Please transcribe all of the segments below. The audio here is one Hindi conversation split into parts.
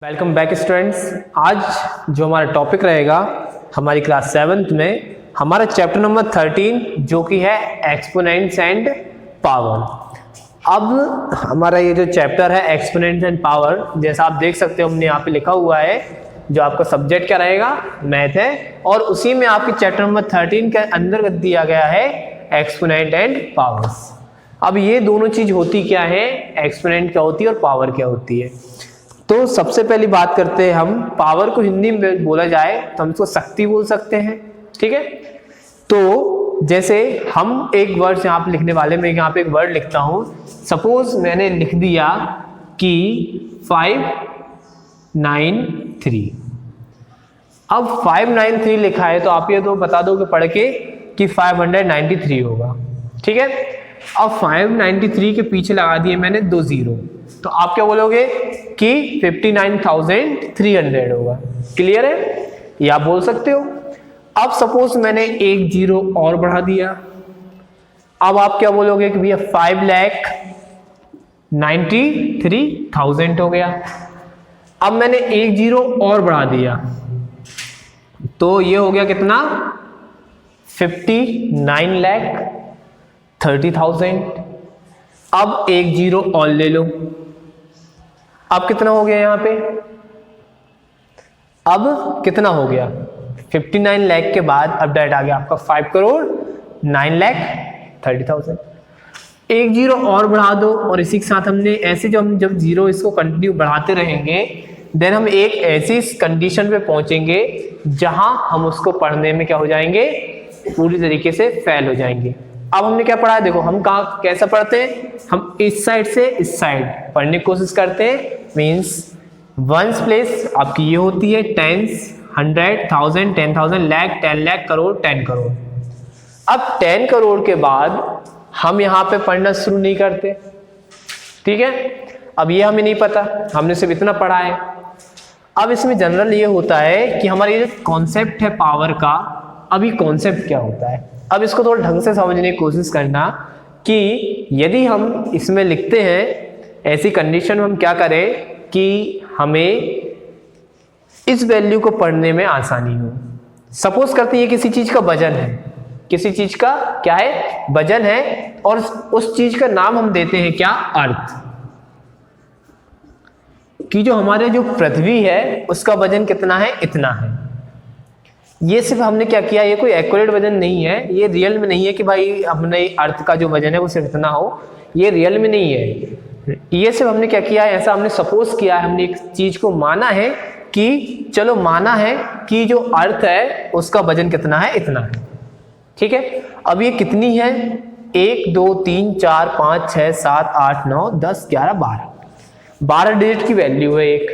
Welcome back students. आज जो हमारा टॉपिक रहेगा हमारी क्लास 7th में हमारा चैप्टर नंबर 13 जो कि है एक्सपोनेंट्स एंड पावर। अब हमारा ये जो चैप्टर है एक्सपोनेंट्स एंड पावर, जैसा आप देख सकते हो हमने यहाँ पे लिखा हुआ है, जो आपका सब्जेक्ट क्या रहेगा, मैथ है, और उसी में आपके चैप्टर नंबर 13 के अंदर दिया गया है एक्सपोनेंट एंड पावर्स। अब ये दोनों चीज होती क्या है, एक्सपोनेंट क्या होती है और पावर क्या होती है। तो सबसे पहली बात करते हैं हम, पावर को हिंदी में बोला जाए तो हम इसको शक्ति बोल सकते हैं, ठीक है। तो जैसे हम एक वर्ड यहाँ पे लिखने वाले, मैं यहाँ पे एक वर्ड लिखता हूँ। सपोज मैंने लिख दिया कि 593। अब 593 लिखा है तो आप ये तो बता दो कि पढ़ के कि 593 होगा, ठीक है। अब 593 के पीछे लगा दिए मैंने 2 जीरो, तो आप क्या बोलोगे कि 59,300 होगा। क्लियर है, ये आप बोल सकते हो। अब सपोज मैंने एक जीरो और बढ़ा दिया, अब आप क्या बोलोगे कि भैया 5,93,000 हो गया। अब मैंने एक जीरो और बढ़ा दिया तो ये हो गया कितना, 59,30,000। अब एक जीरो और ले लो, अब कितना हो गया यहाँ पे, अब कितना हो गया 59 लाख के बाद अब डायरेक्ट आ गया आपका 5,09,30,000। एक जीरो और बढ़ा दो, और इसी के साथ हमने ऐसे जब जीरो इसको कंटिन्यू बढ़ाते रहेंगे देन हम एक ऐसी कंडीशन पे पहुंचेंगे जहां हम उसको पढ़ने में क्या हो जाएंगे, पूरी तरीके से फेल हो जाएंगे। अब हमने क्या पढ़ा है, देखो हम कहाँ कैसा पढ़ते हैं, हम इस साइड से इस साइड पढ़ने की कोशिश करते हैं। मींस वंस प्लेस आपकी ये होती है, टेंस, 100,000, 10,000, लाख, 10 लाख, करोड़, 10 करोड़। अब 10 करोड़ के बाद हम यहाँ पे पढ़ना शुरू नहीं करते, ठीक है। अब ये हमें नहीं पता, हमने सिर्फ इतना पढ़ा है। अब इसमें जनरल ये होता है कि हमारा ये कॉन्सेप्ट है पावर का, अभी कॉन्सेप्ट क्या होता है, अब इसको थोड़ा ढंग से समझने की कोशिश करना कि यदि हम इसमें लिखते हैं ऐसी कंडीशन में हम क्या करें कि हमें इस वैल्यू को पढ़ने में आसानी हो। सपोज करते हैं ये किसी चीज का वजन है, किसी चीज का क्या है, वजन है, और उस चीज का नाम हम देते हैं क्या, अर्थ। कि जो हमारे जो पृथ्वी है उसका वजन कितना है, इतना है। ये सिर्फ हमने क्या किया, ये कोई एक्यूरेट वजन नहीं है, ये रियल में नहीं है कि भाई हमने अर्थ का जो वजन है वो सिर्फ इतना हो, ये रियल में नहीं है। ये सिर्फ हमने क्या किया है, ऐसा हमने सपोज किया है, हमने एक चीज को माना है कि चलो माना है कि जो अर्थ है उसका वजन कितना है, इतना है, ठीक है। अब ये कितनी है, 1 2 3 4 5 6 7 8 9 10 11 12 डिजिट की वैल्यू है एक,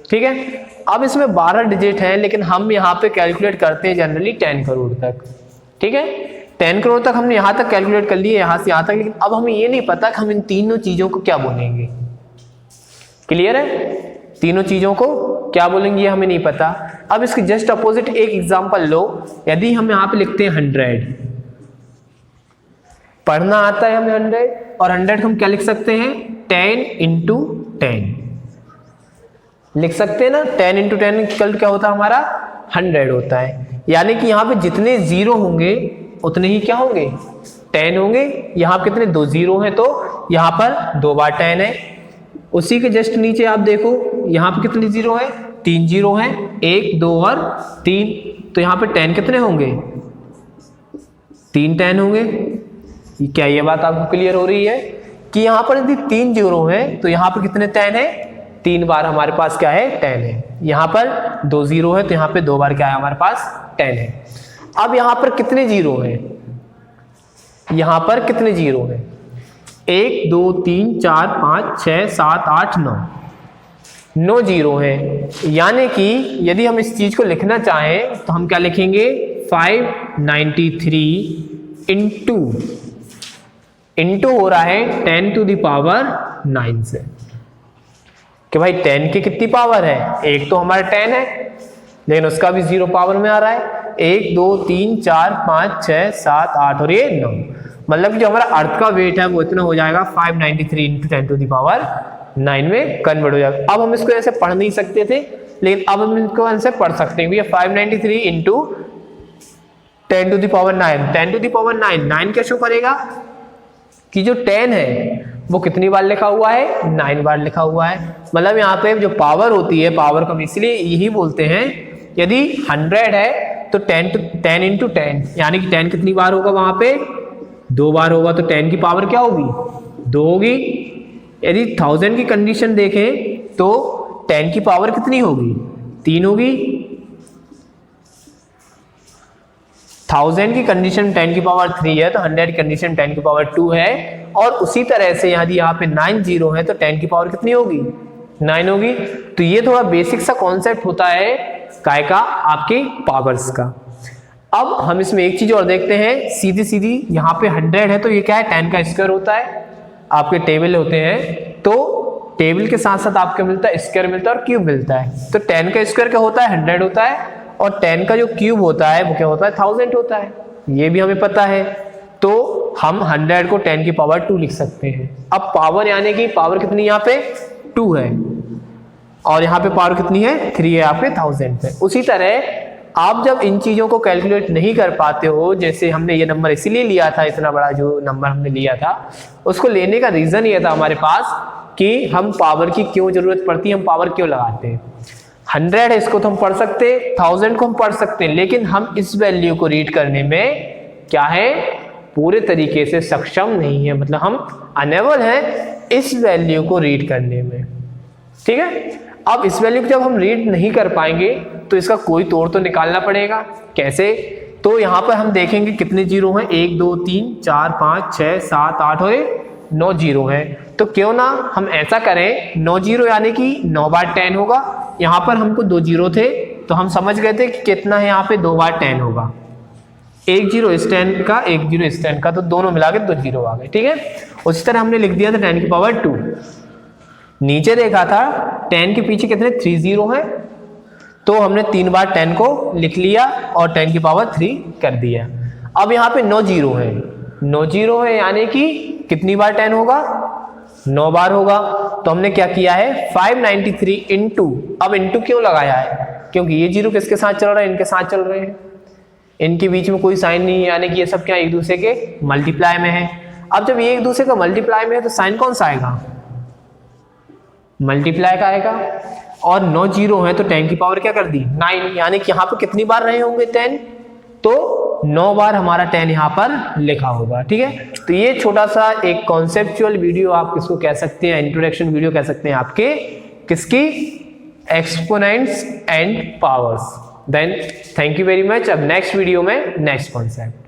ठीक है। अब इसमें 12 डिजिट हैं, लेकिन हम यहाँ पे कैलकुलेट करते हैं जनरली 10 करोड़ तक, ठीक है। 10 करोड़ तक हमने यहाँ तक कैलकुलेट कर लिए, यहाँ से यहाँ तक, लेकिन अब हमें ये नहीं पता कि हम इन तीनों चीजों को क्या बोलेंगे। क्लियर है, तीनों चीजों को क्या बोलेंगे ये हमें नहीं पता। अब इसके जस्ट अपोजिट एक एग्जाम्पल लो, यदि हम यहाँ पे लिखते हैं 100, पढ़ना आता है हमें 100, और 100 हम क्या लिख सकते हैं, 10 × 10 लिख सकते हैं ना। 10 × 10 इक्वल क्या होता है हमारा, 100 होता है। यानी कि यहाँ पे जितने जीरो होंगे उतने ही क्या होंगे, 10 होंगे। यहाँ कितने 2 जीरो हैं तो यहाँ पर 2 बार 10 है। उसी के जस्ट नीचे आप देखो यहाँ पे कितने जीरो हैं, 3 जीरो हैं, 1 2 और 3, तो यहाँ पे 10 कितने होंगे, 3 10 होंगे। क्या ये बात आपको क्लियर हो रही है कि यहाँ पर यदि 3 जीरो हैं तो यहाँ पर कितने 10 है, 3 बार हमारे पास क्या है, 10 है। यहाँ पर 2 जीरो है तो यहाँ पे 2 बार क्या है हमारे पास, 10 है। अब यहाँ पर कितने जीरो हैं, यहाँ पर कितने जीरो हैं, 1 2 3 4 5 6 7 8 9 जीरो हैं। यानी कि यदि हम इस चीज को लिखना चाहें तो हम क्या लिखेंगे, 593 इंटू हो रहा है 10 to the power 9 से, कि भाई 10 की कितनी पावर है, एक तो हमारा 10 है लेकिन उसका भी 0 पावर में आ रहा है। 1 2 3 4 5 6 7 8 और ये 9, मतलब कि जो हमारा अर्थ का वेट है वो इतना हो जाएगा 593 × 10 to the power 9 में कन्वर्ट हो जाएगा। अब हम इसको ऐसे पढ़ नहीं सकते थे, लेकिन अब हम इसको ऐसे पढ़ सकते हैं। 593 into 10 to the power 9, 10 to the power 9 क्या शो करेगा कि जो 10 है वो कितनी बार लिखा हुआ है, 9 बार लिखा हुआ है। मतलब यहाँ पे जो पावर होती है, पावर को हम इसलिए यही बोलते हैं, यदि 100 है तो 10 इंटू 10, यानी कि 10 कितनी बार होगा वहां पे, 2 बार होगा, तो 10 की पावर क्या होगी, 2 होगी। यदि 1000 की कंडीशन देखें तो 10 की पावर कितनी होगी, 3 होगी। 1000 की कंडीशन 10 की पावर 3 है तो 100 की कंडीशन 10 की पावर 2 है। और उसी तरह से यदि यहाँ पे 9 जीरो है तो 10 की पावर कितनी होगी, 9 होगी। तो ये थोड़ा बेसिक सा कॉन्सेप्ट होता है काय का, आपके पावर्स का। अब हम इसमें एक चीज और देखते हैं, सीधी सीधी यहाँ पे 100 है तो ये क्या है, 10 का स्क्वायर होता है। आपके टेबल होते हैं तो टेबल के साथ साथ आपको मिलता है स्क्वायर मिलता है और क्यूब मिलता है। तो 10 का स्क्वायर क्या होता है, 100 होता है, और 10 का जो क्यूब होता है वो क्या होता है, 1000 होता है। ये भी हमें पता है। तो हम 100 को 10 की पावर 2 लिख सकते हैं। अब पावर यानी कि पावर कितनी यहाँ पे 2 है, और यहाँ पे पावर कितनी है, 3 है यहाँ पे 1000 पे। उसी तरह आप जब इन चीजों को कैलकुलेट नहीं कर पाते हो, जैसे हमने ये नंबर इसीलिए लिया था, इतना बड़ा जो नंबर हमने लिया था, उसको लेने का रीजन ये था हमारे पास कि हम पावर की क्यों जरूरत पड़ती है, हम पावर क्यों लगाते हैं। 100 है इसको तो हम पढ़ सकते, 1000 को हम पढ़ सकते हैं, लेकिन हम इस वैल्यू को रीड करने में क्या है, पूरे तरीके से सक्षम नहीं है। मतलब हम अनेबल हैं इस वैल्यू को रीड करने में। ठीक है, अब इस वैल्यू को जब हम रीड नहीं कर पाएंगे तो इसका कोई तोड़ तो निकालना पड़ेगा। कैसे, तो यहाँ पर हम देखेंगे कितने जीरो हैं, 1 2 3 4 5 6 7 8 और 9 जीरो हैं। तो क्यों ना हम ऐसा करें, 9 जीरो यानी कि 9 बार 10 होगा। यहाँ पर हमको 2 जीरो थे तो हम समझ गए थे कि कितना है यहाँ पे, 2 बार 10 होगा। 1 जीरो इस 10 का, 1 जीरो इस 10 का, तो दोनों मिला के 2 जीरो आ गए। ठीक है, उसी तरह हमने लिख दिया था 10 की पावर 2। नीचे देखा था 10 के पीछे कितने 3 जीरो हैं, तो हमने 3 बार 10 को लिख लिया और 10 की पावर 3 कर दिया। अब यहाँ पे 9 जीरो है, 9 जीरो है यानी कि कितनी बार 10 होगा, 9 बार होगा। तो हमने क्या किया है, 593 इंटू, अब इंटू क्यों लगाया है, क्योंकि ये जीरो किसके साथ चल रहा है, इनके साथ चल रहे हैं, इनके बीच में कोई साइन नहीं है, यानी कि ये सब क्या एक दूसरे के मल्टीप्लाई में है। अब जब ये एक दूसरे का मल्टीप्लाई में है तो साइन कौन सा आएगा, मल्टीप्लाई का आएगा। और 9 जीरो है तो 10 की पावर क्या कर दी, 9, यानी कि यहाँ पे कितनी बार रहे होंगे 10, तो 9 बार हमारा 10 यहाँ पर लिखा होगा। ठीक है, तो ये छोटा सा एक कॉन्सेप्चुअल वीडियो आप किसको कह सकते हैं, इंट्रोडक्शन वीडियो कह सकते हैं आपके, किसकी, exponents and powers. Then thank you very much. अब नेक्स्ट वीडियो में नेक्स्ट कॉन्सेप्ट।